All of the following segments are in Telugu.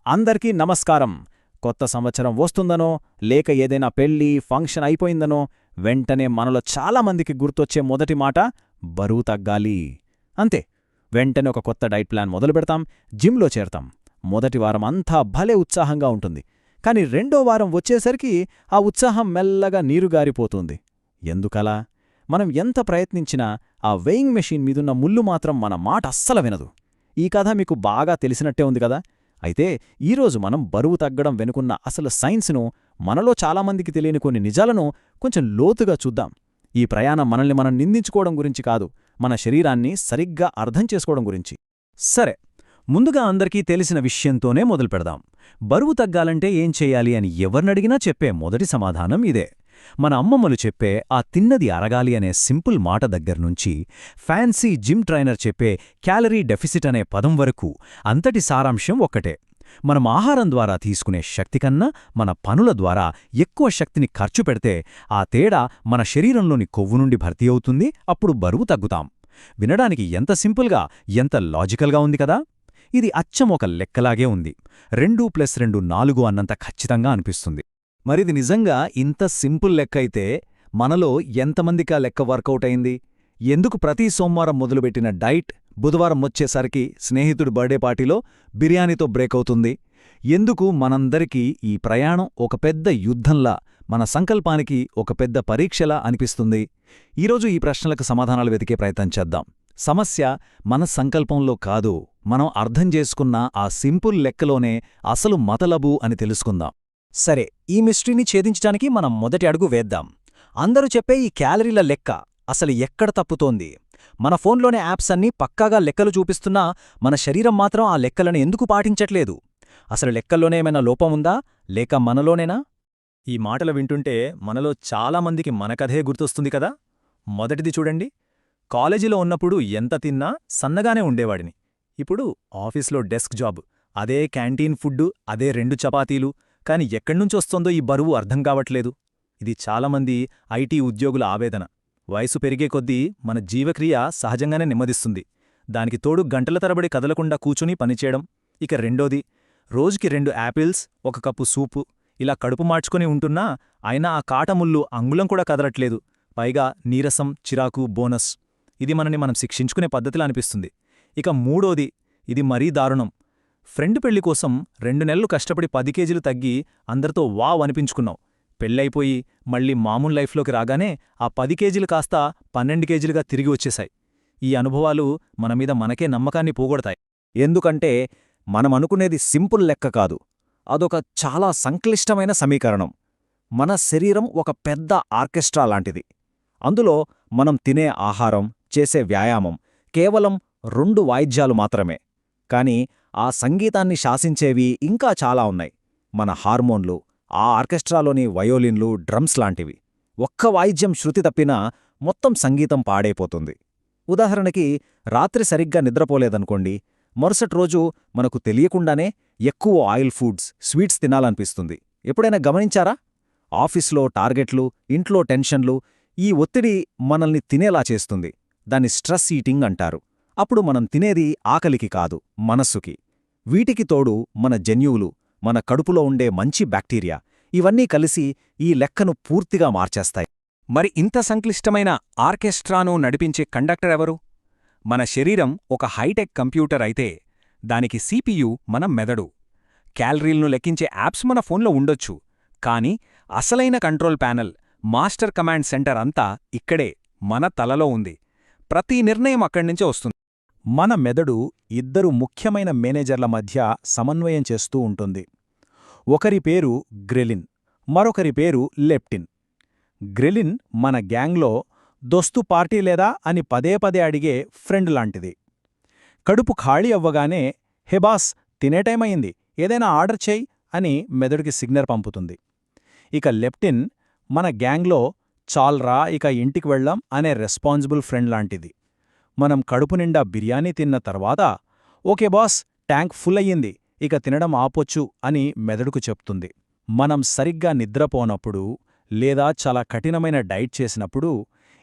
అందరికీ నమస్కారం. కొత్త సంవత్సరం వస్తుందనో, లేక ఏదైనా పెళ్లి, ఫంక్షన్ అయిపోయిందనో వెంటనే మనలో చాలామందికి గుర్తొచ్చే మొదటి మాట బరువు తగ్గాలి. అంతే. వెంటనే ఒక కొత్త డైట్ ప్లాన్ మొదలు పెడతాం, జిమ్లో చేరతాం. మొదటి వారం అంతా భలే ఉత్సాహంగా ఉంటుంది. కాని రెండో వారం వచ్చేసరికి ఆ ఉత్సాహం మెల్లగా నీరుగారిపోతుంది. ఎందుకలా? మనం ఎంత ప్రయత్నించినా ఆ వెయింగ్ మెషీన్ మీదున్న ముళ్ళు మాత్రం మన మాట అస్సల వినదు. ఈ కథ మీకు బాగా తెలిసినట్టే ఉంది కదా. అయితే ఈరోజు మనం బరువు తగ్గడం వెనుకున్న అసలు సైన్స్ను, మనలో చాలామందికి తెలియని కొన్ని నిజాలను కొంచెం లోతుగా చూద్దాం. ఈ ప్రయాణం మనల్ని మనం నిందించుకోవడం గురించి కాదు, మన శరీరాన్ని సరిగ్గా అర్థం చేసుకోవడం గురించి. సరే, ముందుగా అందరికీ తెలిసిన విషయంతోనే మొదలుపెడదాం. బరువు తగ్గాలంటే ఏం చెయ్యాలి అని ఎవరినడిగినా చెప్పే మొదటి సమాధానం ఇదే. మన అమ్మమ్మలు చెప్పే ఆ తిన్నది అరగాలి అనే సింపుల్ మాట దగ్గర్నుంచి ఫ్యాన్సీ జిమ్ ట్రైనర్ చెప్పే క్యాలరీ డెఫిసిట్ అనే పదం వరకు అంతటి సారాంశం ఒక్కటే. మనం ఆహారం ద్వారా తీసుకునే శక్తి కన్నా మన పనుల ద్వారా ఎక్కువ శక్తిని ఖర్చు పెడితే ఆ తేడా మన శరీరంలోని కొవ్వు నుండి భర్తీ అవుతుంది. అప్పుడు బరువు తగ్గుతాం. వినడానికి ఎంత సింపుల్గా, ఎంత లాజికల్గా ఉంది కదా. ఇది అచ్చం ఒక లెక్కలాగే ఉంది. 2+2 4 అన్నంత ఖచ్చితంగా అనిపిస్తుంది. మరిది నిజంగా ఇంత సింపుల్ లెక్క అయితే మనలో ఎంతమందికా లెక్క వర్కౌట్ అయింది? ఎందుకు ప్రతి సోమవారం మొదలుపెట్టిన డైట్ బుధవారం వచ్చేసరికి స్నేహితుడి బర్త్డే పార్టీలో బిర్యానీతో బ్రేక్ అవుతుంది? ఎందుకు మనందరికీ ఈ ప్రయాణం ఒక పెద్ద యుద్ధంలా, మన సంకల్పానికి ఒక పెద్ద పరీక్షలా అనిపిస్తుంది? ఈరోజు ఈ ప్రశ్నలకు సమాధానాలు వెతికే ప్రయత్నం చేద్దాం. సమస్య మన సంకల్పంలో కాదు, మనం అర్థం చేసుకున్న ఆ సింపుల్ లెక్కలోనే అసలు మతలబు అని తెలుసుకుందాం. సరే, ఈ మిస్టరీని ఛేదించడానికి మనం మొదటి అడుగు వేద్దాం. అందరూ చెప్పే ఈ క్యాలరీల లెక్క అసలు ఎక్కడ తప్పుతోంది? మన ఫోన్లోనే యాప్స్ అన్నీ పక్కాగా లెక్కలు చూపిస్తున్నా మన శరీరం మాత్రం ఆ లెక్కలను ఎందుకు పాటించట్లేదు? అసలు లెక్కల్లోనే ఏమైనా లోపముందా, లేక మనలోనేనా? ఈ మాటలు వింటుంటే మనలో చాలామందికి మన కథే గుర్తొస్తుంది కదా. మొదటిది చూడండి. కాలేజీలో ఉన్నప్పుడు ఎంత తిన్నా సన్నగానే ఉండేవాడిని. ఇప్పుడు ఆఫీస్లో డెస్క్ జాబ్, అదే క్యాంటీన్ ఫుడ్డు, అదే 2 చపాతీలు. కాని ఎక్కడ్నుంచొస్తోందో ఈ బరువు అర్థం కావట్లేదు. ఇది చాలామంది ఐటీ ఉద్యోగుల ఆవేదన. వయసు పెరిగే కొద్దీ మన జీవక్రియ సహజంగానే నెమ్మదిస్తుంది. దానికి తోడు గంటల తరబడి కదలకుండా కూచుని పనిచేయడం. ఇక రెండోది, రోజుకి 2 యాపిల్స్, 1 కప్పు సూపు, ఇలా కడుపు మార్చుకొని ఉంటున్నా అయినా ఆ కాటముళ్ళు అంగుళం కూడా కదలట్లేదు. పైగా నీరసం, చిరాకు, బోనస్. ఇది మనని మనం శిక్షించుకునే పద్ధతిలా అనిపిస్తుంది. ఇక మూడోది, ఇది మరీ దారుణం. ఫ్రెండ్ పెళ్లి కోసం 2 నెలలు కష్టపడి 10 కేజీలు తగ్గి అందరితో వావ్ అనిపించుకున్నావు. పెళ్ళైపోయి మళ్ళీ మామూలు లైఫ్లోకి రాగానే ఆ 10 కేజీలు కాస్త 12 కేజీలుగా తిరిగి వచ్చేశాయి. ఈ అనుభవాలు మనమీద మనకే నమ్మకాన్ని పోగొడతాయి. ఎందుకంటే మనమనుకునేది సింపుల్ లెక్క కాదు, అదొక చాలా సంక్లిష్టమైన సమీకరణం. మన శరీరం ఒక పెద్ద ఆర్కెస్ట్రా లాంటిది. అందులో మనం తినే ఆహారం, చేసే వ్యాయామం కేవలం 2 వాయిద్యాలు మాత్రమే. కాని ఆ సంగీతాన్ని శాసించేవి ఇంకా చాలా ఉన్నాయి. మన హార్మోన్లు, ఆ ఆర్కెస్ట్రాలోని వయోలిన్లు, డ్రమ్స్ లాంటివి. ఒక్క వాయిద్యం శృతి తప్పినా మొత్తం సంగీతం పాడైపోతుంది. ఉదాహరణకి, రాత్రి సరిగ్గా నిద్రపోలేదనుకోండి, మరుసటి రోజు మనకు తెలియకుండానే ఎక్కువ ఆయిల్ ఫుడ్స్, స్వీట్స్ తినాలనిపిస్తుంది. ఎప్పుడైనా గమనించారా? ఆఫీస్లో టార్గెట్లు, ఇంట్లో టెన్షన్లు, ఈ ఒత్తిడి మనల్ని తినేలా చేస్తుంది. దాన్ని స్ట్రెస్ ఈటింగ్ అంటారు. అప్పుడు మనం తినేది ఆకలికి కాదు, మనస్సుకి. వీటికి తోడు మన జన్యువులు, మన కడుపులో ఉండే మంచి బ్యాక్టీరియా, ఇవన్నీ కలిసి ఈ లెక్కను పూర్తిగా మార్చేస్తాయి. మరి ఇంత సంక్లిష్టమైన ఆర్కెస్ట్రాను నడిపించే కండక్టర్ ఎవరు? మన శరీరం ఒక హైటెక్ కంప్యూటర్ అయితే దానికి సిపియు మన మెదడు. క్యాలరీలను లెక్కించే యాప్స్ మన ఫోన్లో ఉండొచ్చు, కానీ అసలైన control panel, master command centre అంతా ఇక్కడే మన తలలో ఉంది. ప్రతి నిర్ణయం అక్కడ్నుంచే వస్తుంది. మన మెదడు 2 ముఖ్యమైన మేనేజర్ల మధ్య సమన్వయం చేస్తూ ఉంటుంది. ఒకరి పేరు గ్రెలిన్, మరొకరి పేరు లెప్టిన్. గ్రెలిన్ మన గ్యాంగ్లో దోస్తు పార్టీ లేదా అని పదే పదే అడిగే ఫ్రెండ్ లాంటిది. కడుపు ఖాళీ అవ్వగానే హే బాస్, తినే టైం అయింది, ఏదైనా ఆర్డర్ చేయి అని మెదడుకి సిగ్నల్ పంపుతుంది. ఇక లెప్టిన్ మన గ్యాంగ్లో చాల్రా ఇక ఇంటికి వెళ్దాం అనే రెస్పాన్సిబుల్ ఫ్రెండ్ లాంటిది. మనం కడుపు నిండా బిర్యానీ తిన్న తర్వాత ఓకే బాస్, ట్యాంక్ ఫుల్ అయ్యింది, ఇక తినడం ఆపొచ్చు అని మెదడుకు చెప్తుంది. మనం సరిగ్గా నిద్రపోనప్పుడు లేదా చాలా కఠినమైన డైట్ చేసినప్పుడు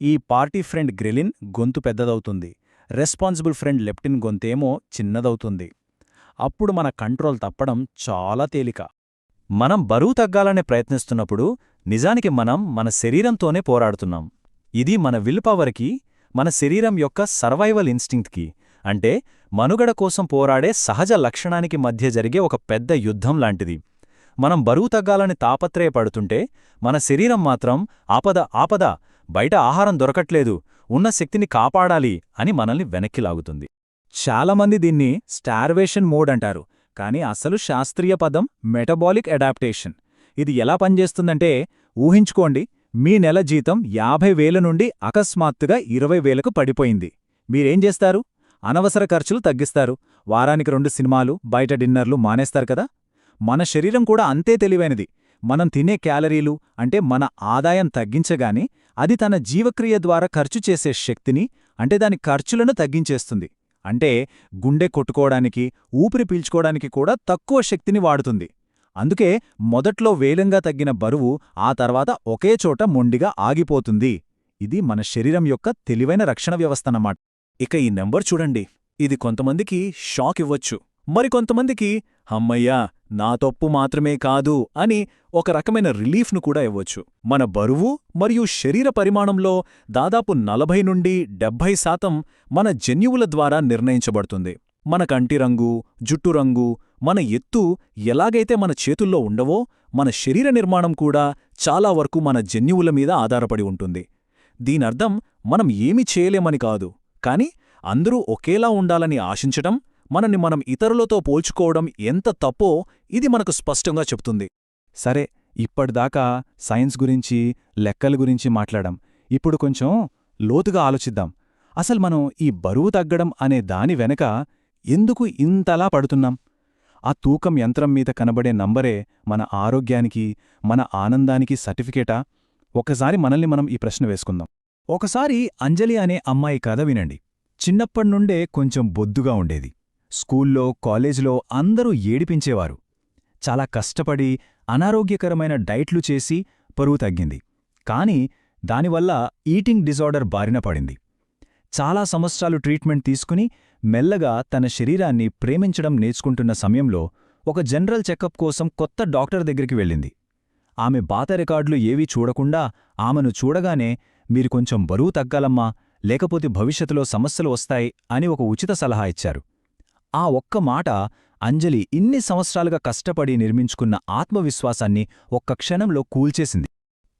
ఈ పార్టీ ఫ్రెండ్ గ్రెలిన్ గొంతు పెద్దదవుతుంది, రెస్పాన్సిబుల్ ఫ్రెండ్ లెప్టిన్ గొంతేమో చిన్నదవుతుంది. అప్పుడు మన కంట్రోల్ తప్పడం చాలా తేలిక. మనం బరువు తగ్గాలనే ప్రయత్నిస్తున్నప్పుడు నిజానికి మనం మన శరీరంతోనే పోరాడుతున్నాం. ఇది మన విల్ పవర్కి, మన శరీరం యొక్క సర్వైవల్ ఇన్స్టింక్ట్కి, అంటే మనుగడ కోసం పోరాడే సహజ లక్షణానికి మధ్య జరిగే ఒక పెద్ద యుద్ధం లాంటిది. మనం బరువు తగ్గాలని తాపత్రయపడుతుంటే మన శరీరం మాత్రం ఆపద ఆపద, బయట ఆహారం దొరకట్లేదు, ఉన్న శక్తిని కాపాడాలి అని మనల్ని వెనక్కి లాగుతుంది. చాలామంది దీన్ని స్టార్వేషన్ మోడ్ అంటారు, కానీ అసలు శాస్త్రీయ పదం మెటబాలిక్ అడాప్టేషన్. ఇది ఎలా పనిచేస్తుందంటే, ఊహించుకోండి, మీ నెల జీతం 50,000 నుండి అకస్మాత్తుగా 20,000కు పడిపోయింది. మీరేం చేస్తారు? అనవసర ఖర్చులు తగ్గిస్తారు. వారానికి 2 సినిమాలు, బయట డిన్నర్లు మానేస్తారు కదా. మన శరీరం కూడా అంతే తెలివైనది. మనం తినే క్యాలరీలు, అంటే మన ఆదాయం తగ్గించగానే అది తన జీవక్రియ ద్వారా ఖర్చు చేసే శక్తిని, అంటే దాని ఖర్చులను తగ్గించేస్తుంది. అంటే గుండె కొట్టుకోవడానికి, ఊపిరి పీల్చుకోవడానికి కూడా తక్కువ శక్తిని వాడుతుంది. అందుకే మొదట్లో వేగంగా తగ్గిన బరువు ఆ తర్వాత ఒకే చోట మొండిగా ఆగిపోతుంది. ఇది మన శరీరం యొక్క తెలివైన రక్షణ వ్యవస్థనమాట. ఇక ఈ నెంబర్ చూడండి. ఇది కొంతమందికి షాక్ ఇవ్వచ్చు, మరికొంతమందికి హమ్మయ్యా నా తప్పు మాత్రమే కాదు అని ఒక రకమైన రిలీఫ్ను కూడా ఇవ్వచ్చు. మన బరువు మరియు శరీర పరిమాణంలో దాదాపు 40 నుండి 70% మన జన్యువుల ద్వారా నిర్ణయించబడుతుంది. మన కంటి రంగు, జుట్టు రంగు, మన ఎత్తు ఎలాగైతే మన చేతుల్లో ఉండవో, మన శరీర నిర్మాణం కూడా చాలా వరకు మన జన్యువుల మీద ఆధారపడి ఉంటుంది. దీనర్థం మనం ఏమీ చేయలేమని కాదు, కాని అందరూ ఒకేలా ఉండాలని ఆశించటం, మనని మనం ఇతరులతో పోల్చుకోవడం ఎంత తప్పో ఇది మనకు స్పష్టంగా చెప్తుంది. సరే, ఇప్పటిదాకా సైన్స్ గురించి, లెక్కల గురించి మాట్లాడాం. ఇప్పుడు కొంచెం లోతుగా ఆలోచిద్దాం. అసలు మనం ఈ బరువు తగ్గడం అనే దాని వెనక ఎందుకు ఇంతలా పడుతున్నాం? ఆ తూకం యంత్రం మీద కనబడే నంబరే మన ఆరోగ్యానికి, మన ఆనందానికి సర్టిఫికేటా? ఒకసారి మనల్ని మనం ఈ ప్రశ్న వేసుకుందాం. ఒకసారి అంజలి అనే అమ్మాయి కథ వినండి. చిన్నప్పణ్ణుండే కొంచెం బొద్దుగా ఉండేది. స్కూల్లో, కాలేజీలో అందరూ ఏడిపించేవారు. చాలా కష్టపడి అనారోగ్యకరమైన డైట్లు చేసి బరువు తగ్గింది. కాని దానివల్ల ఈటింగ్ డిజార్డర్ బారిన పడింది. చాలా సంవత్సరాలు ట్రీట్మెంట్ తీసుకుని మెల్లగా తన శరీరాన్ని ప్రేమించడం నేర్చుకుంటున్న సమయంలో ఒక జనరల్ చెకప్ కోసం కొత్త డాక్టర్ దగ్గరికి వెళ్ళింది. ఆమె పాత రికార్డులు ఏవీ చూడకుండా ఆమెను చూడగానే, మీరు కొంచెం బరువు తగ్గాలమ్మా, లేకపోతే భవిష్యత్తులో సమస్యలు వస్తాయి అని ఒక ఉచిత సలహా ఇచ్చారు. ఆ ఒక్క మాట అంజలి ఇన్ని సంవత్సరాలుగా కష్టపడి నిర్మించుకున్న ఆత్మవిశ్వాసాన్ని ఒక్క క్షణంలో కూల్చేసింది.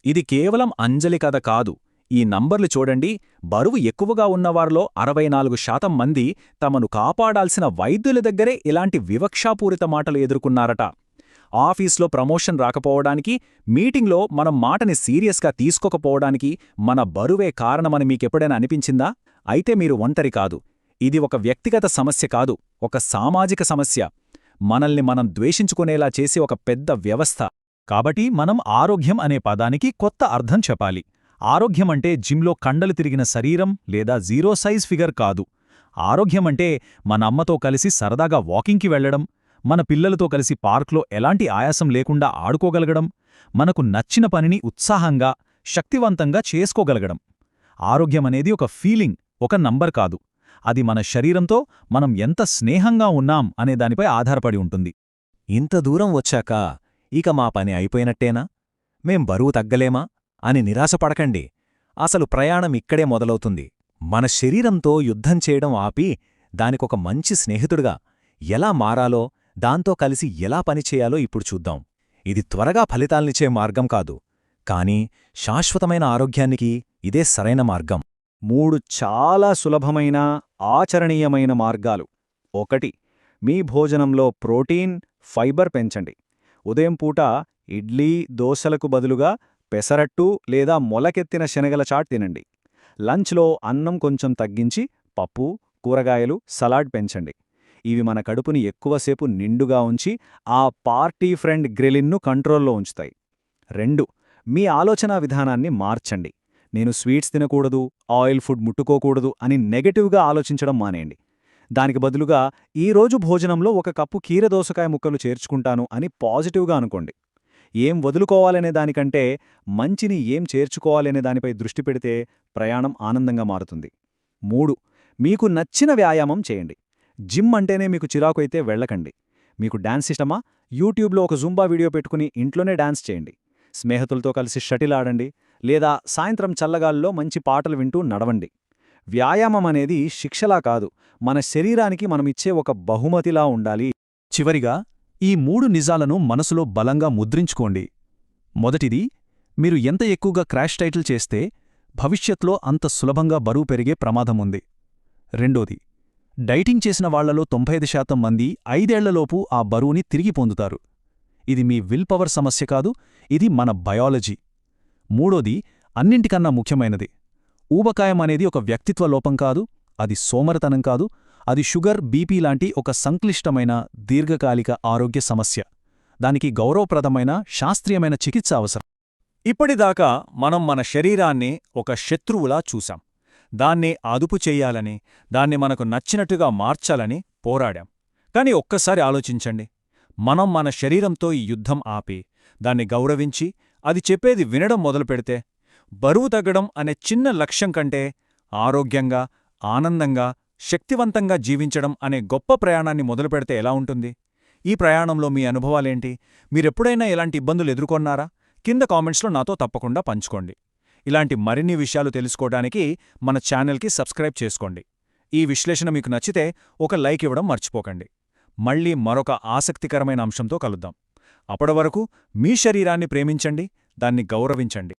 ఇది కేవలం అంజలి కథ కాదు. ఈ నంబర్లు చూడండి. బరువు ఎక్కువగా ఉన్నవారిలో 64% మంది తమను కాపాడాల్సిన వైద్యుల దగ్గరే ఇలాంటి వివక్షాపూరిత మాటలు ఎదుర్కొన్నారట. ఆఫీస్లో ప్రమోషన్ రాకపోవడానికి, మీటింగ్లో మనం మాటని సీరియస్గా తీసుకోకపోవడానికి మన బరువే కారణమని మీకెప్పుడైనా అనిపించిందా? అయితే మీరు ఒంటరి కాదు. ఇది ఒక వ్యక్తిగత సమస్య కాదు, ఒక సామాజిక సమస్య. మనల్ని మనం ద్వేషించుకునేలా చేసే ఒక పెద్ద వ్యవస్థ. కాబట్టి మనం ఆరోగ్యం అనే పదానికి కొత్త అర్థం చెప్పాలి. ఆరోగ్యమంటే జిమ్లో కండలు తిరిగిన శరీరం లేదా జీరో సైజ్ ఫిగర్ కాదు. ఆరోగ్యమంటే మన అమ్మతో కలిసి సరదాగా వాకింగ్కి వెళ్లడం, మన పిల్లలతో కలిసి పార్క్లో ఎలాంటి ఆయాసం లేకుండా ఆడుకోగలగడం, మనకు నచ్చిన పనిని ఉత్సాహంగా, శక్తివంతంగా చేసుకోగలగడం. ఆరోగ్యమనేది ఒక ఫీలింగ్, ఒక నంబర్ కాదు. అది మన శరీరంతో మనం ఎంత స్నేహంగా ఉన్నాం అనే దానిపై ఆధారపడి ఉంటుంది. ఇంత దూరం వచ్చాక ఇక మా పని అయిపోయినట్టేనా, మేం బరువు తగ్గలేమా అని నిరాశపడకండి. అసలు ప్రయాణం ఇక్కడే మొదలవుతుంది. మన శరీరంతో యుద్ధం చేయడం ఆపి దానికొక మంచి స్నేహితుడిగా ఎలా మారాలో, దాంతో కలిసి ఎలా పనిచేయాలో ఇప్పుడు చూద్దాం. ఇది త్వరగా ఫలితాల్నిచ్చే మార్గం కాదు, కానీ శాశ్వతమైన ఆరోగ్యానికి ఇదే సరైన మార్గం. 3 చాలా సులభమైన, ఆచరణీయమైన మార్గాలు. 1. మీ భోజనంలో ప్రోటీన్, ఫైబర్ పెంచండి. ఉదయం పూట ఇడ్లీ, దోశలకు బదులుగా పెసరట్టు లేదా మొలకెత్తిన శనగల చాట్ తినండి. లంచ్లో అన్నం కొంచెం తగ్గించి పప్పు, కూరగాయలు, సలాడ్ పెంచండి. ఇవి మన కడుపుని ఎక్కువసేపు నిండుగా ఉంచి ఆ పార్టీ ఫ్రెండ్ గ్రిలిన్ను కంట్రోల్లో ఉంచుతాయి. 2. మీ ఆలోచనా విధానాన్ని మార్చండి. నేను స్వీట్స్ తినకూడదు, ఆయిల్ ఫుడ్ ముట్టుకోకూడదు అని నెగటివ్గా ఆలోచించడం మానేయండి. దానికి బదులుగా ఈరోజు భోజనంలో 1 కప్పు కీరదోసకాయ ముక్కలు చేర్చుకుంటాను అని పాజిటివ్గా అనుకోండి. ఏం వదులుకోవాలనే దానికంటే మంచిని ఏం చేర్చుకోవాలనే దానిపై దృష్టి పెడితే ప్రయాణం ఆనందంగా మారుతుంది. 3. మీకు నచ్చిన వ్యాయామం చేయండి. జిమ్ అంటేనే మీకు చిరాకు అయితే వెళ్ళకండి. మీకు డాన్స్ ఇష్టమా? యూట్యూబ్లో ఒక జుంబా వీడియో పెట్టుకుని ఇంట్లోనే డాన్స్ చేయండి. స్నేహితులతో కలిసి షటిల్ ఆడండి, లేదా సాయంత్రం చల్లగాల్లో మంచి పాటలు వింటూ నడవండి. వ్యాయామం అనేది శిక్షలా కాదు, మన శరీరానికి మనమిచ్చే ఒక బహుమతిలా ఉండాలి. చివరిగా ఈ 3 నిజాలను మనసులో బలంగా ముద్రించుకోండి. మొదటిది, మీరు ఎంత ఎక్కువగా క్రాష్ టైటిల్ చేస్తే భవిష్యత్లో అంత సులభంగా బరువు పెరిగే ప్రమాదముంది. రెండోది, డైటింగ్ చేసిన వాళ్లలో 95% మంది 5 ఏళ్లలోపు ఆ బరువుని తిరిగి పొందుతారు. ఇది మీ విల్ పవర్ సమస్య కాదు, ఇది మన బయాలజీ. మూడోది, అన్నింటికన్నా ముఖ్యమైనది, ఊబకాయం అనేది ఒక వ్యక్తిత్వ లోపం కాదు, అది సోమరతనం కాదు, అది షుగర్, బీపీ లాంటి ఒక సంక్లిష్టమైన దీర్ఘకాలిక ఆరోగ్య సమస్య. దానికి గౌరవప్రదమైన శాస్త్రీయమైన చికిత్స అవసరం. ఇప్పటిదాకా మనం మన శరీరాన్ని ఒక శత్రువులా చూశాం. దాన్ని అదుపు చెయ్యాలని, దాన్ని మనకు నచ్చినట్టుగా మార్చాలని పోరాడాం. కాని ఒక్కసారి ఆలోచించండి, మనం మన శరీరంతో ఈ యుద్ధం ఆపి, దాన్ని గౌరవించి, అది చెప్పేది వినడం మొదలుపెడితే, బరువు తగ్గడం అనే చిన్న లక్ష్యం కంటే ఆరోగ్యంగా, ఆనందంగా, శక్తివంతంగా జీవించడం అనే గొప్ప ప్రయాణాన్ని మొదలుపెడితే ఎలా ఉంటుంది? ఈ ప్రయాణంలో మీ అనుభవాలేంటి? మీరెప్పుడైనా ఇలాంటి ఇబ్బందులు ఎదుర్కొన్నారా? కింద కామెంట్స్లో నాతో తప్పకుండా పంచుకోండి. ఇలాంటి మరిన్ని విషయాలు తెలుసుకోవడానికి మన ఛానల్కి సబ్స్క్రైబ్ చేసుకోండి. ఈ విశ్లేషణ మీకు నచ్చితే ఒక లైక్ ఇవ్వడం మర్చిపోకండి. మళ్ళీ మరొక ఆసక్తికరమైన అంశంతో కలుద్దాం. అప్పటివరకు మీ శరీరాన్ని ప్రేమించండి, దాన్ని గౌరవించండి.